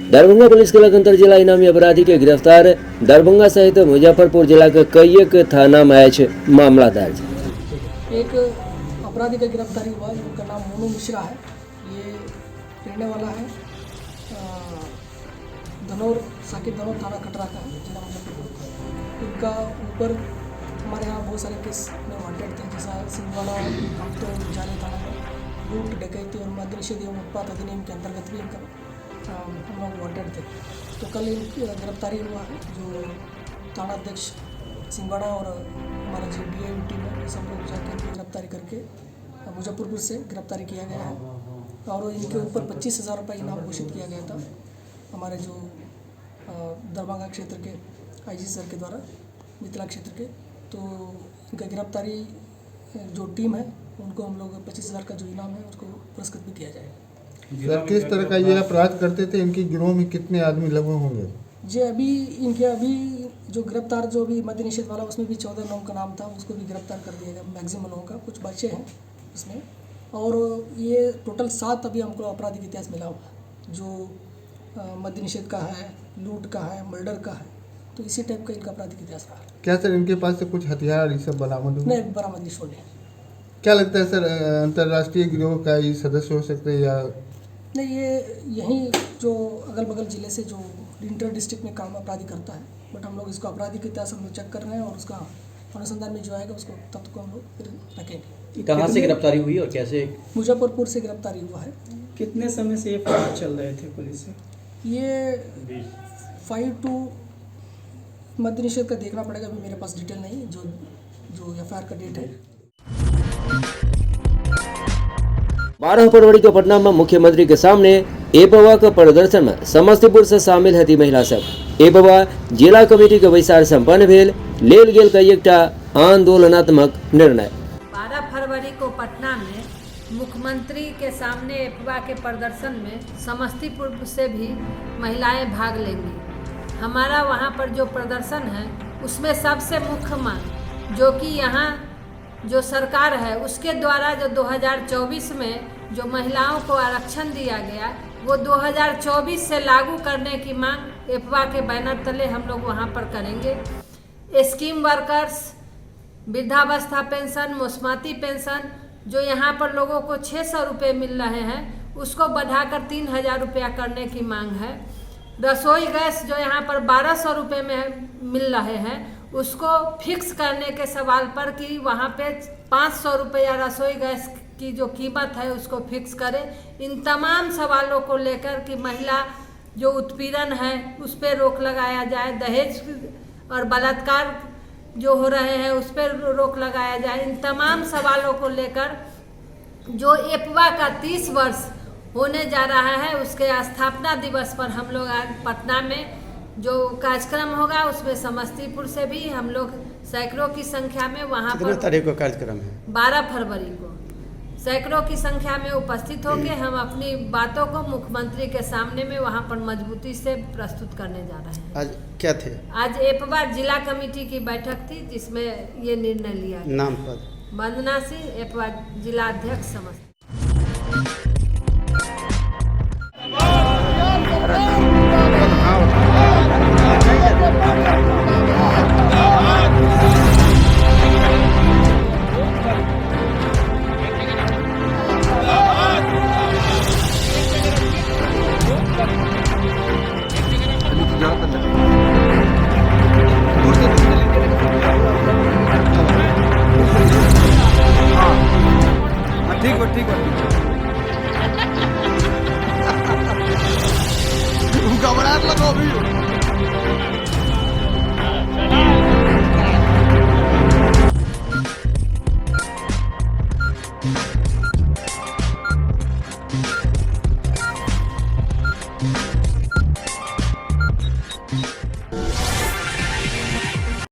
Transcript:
Darbhanga police के लगातार जिला इनामी अपराधी के गिरफ्तार। दरभंगा सहित मुजफ्फरपुर जिला के कई एक थाना में मामला दर्ज। एक अपराधी का गिरफ्तारी हुआ जिनका नाम मोनू मिश्रा है। ये रहने वाला है साकिब धनौर थाना कटरा का है, जिला मुजफ्फरपुर। इनका ऊपर हमारे यहाँ बहुत सारे केस में वांटेड थे, जैसा सिंगवाड़ा हम तो जाने थाना में लूट डकैती और मद्य निषेध एवं उत्पाद अधिनियम के अंतर्गत भी इनका हम लोग वांटेड थे। तो कल इनकी गिरफ्तारी हुआ है, जो थाना अध्यक्ष सिंगवाड़ा और हमारा जो DI टीम है सब लोग जाकर इनकी गिरफ्तारी करके मुजफ्फरपुर से गिरफ्तारी किया गया है। और इनके ऊपर 25,000 रुपये इनाम घोषित किया गया था हमारे जो दरभंगा क्षेत्र के IG सर के द्वारा, मिथिला क्षेत्र के। तो इनका गिरफ्तारी जो टीम है उनको हम लोग 25,000 का जो इनाम है उसको पुरस्कृत भी किया जाएगा। सर किस तरह का ये अपराध करते थे, इनकी गिरोह में कितने आदमी लगे होंगे? जी अभी जो गिरफ्तार जो भी मद्य निषेध वाला उसमें भी 14 लोगों का नाम था, उसको भी गिरफ्तार कर दिया गया मैक्सिमम लोगों का, कुछ बच्चे हैं इसमें। और ये टोटल 7 अभी हमको आपराधिक इतिहास मिला हुआ है, जो मद्य निषेध का है, लूट का है, मर्डर का है। तो इसी टाइप का इनका आपराधिक इतिहास रहा है। क्या सर इनके पास से कुछ हथियार ये सब बरामद हुए? नहीं, बरामद नहीं। क्या लगता है सर, अंतर्राष्ट्रीय गिरोह का ये सदस्य हो सकते हैं या नहीं? ये यहीं जो अगल बगल ज़िले से जो इंटर डिस्ट्रिक्ट में काम अपराधी करता है, बट हम लोग इसको आपराधिक इतिहास हम लोग चेक कर रहे हैं और उसका अनुसंधान में जो आएगा उसको तब को हम लोग फिर रखेंगे। कहाँ से गिरफ्तारी हुई और कैसे? मुजफ्फरपुर से गिरफ्तारी हुआ है। कितने समय से ये फरार चल रहे थे पुलिस से? ये 5 मद्य निषेध का देखना पड़ेगा, अभी मेरे पास डिटेल नहीं, जो FIR का डेट है। 12 फरवरी को पटना में मुख्यमंत्री के सामने एपवा के प्रदर्शन में समस्तीपुर से शामिल हती महिला सब। एपवा जिला कमेटी के वैसार संपन्न भेल, लेल गेल कई एकटा आंदोलनात्मक निर्णय। 12 फरवरी को पटना में मुख्यमंत्री के सामने एपवा के प्रदर्शन में समस्तीपुर से भी महिलाएं भाग लेंगी। हमारा वहां पर जो प्रदर्शन है उसमें सबसे मुख्य मांग जो कि यहाँ जो सरकार है उसके द्वारा जो 2024 में जो महिलाओं को आरक्षण दिया गया वो 2024 से लागू करने की मांग एपवा के बैनर तले हम लोग वहाँ पर करेंगे। स्कीम वर्कर्स, वृद्धावस्था पेंशन, मौसमाती पेंशन जो यहाँ पर लोगों को 600 रुपये मिल रहे हैं उसको बढ़ाकर 3,000 रुपया करने की मांग है। रसोई गैस जो यहाँ पर 1,200 रुपये में मिल रहे हैं उसको फिक्स करने के सवाल पर कि वहाँ पे 500 रुपया रसोई गैस की जो कीमत है उसको फिक्स करें। इन तमाम सवालों को लेकर कि महिला जो उत्पीड़न है उस पर रोक लगाया जाए, दहेज और बलात्कार जो हो रहे हैं उस पर रोक लगाया जाए। इन तमाम सवालों को लेकर जो एपवा का 30 वर्ष होने जा रहा है उसके स्थापना दिवस पर हम लोग आज पटना में जो कार्यक्रम होगा उसमें समस्तीपुर से भी हम लोग सैकड़ों की संख्या में वहाँ पर। कितने तारीख को कार्यक्रम है? 12 फरवरी को सैकड़ों की संख्या में उपस्थित होकर हम अपनी बातों को मुख्यमंत्री के सामने में वहाँ पर मजबूती से प्रस्तुत करने जा रहे हैं। आज क्या थे? आज एपवा जिला कमेटी की बैठक थी जिसमें ये निर्णय लिया। नाम पद? वंदना सिंह, एपवा जिला अध्यक्ष समस्तीपुर। ठीक है घबराहट लगा अभी।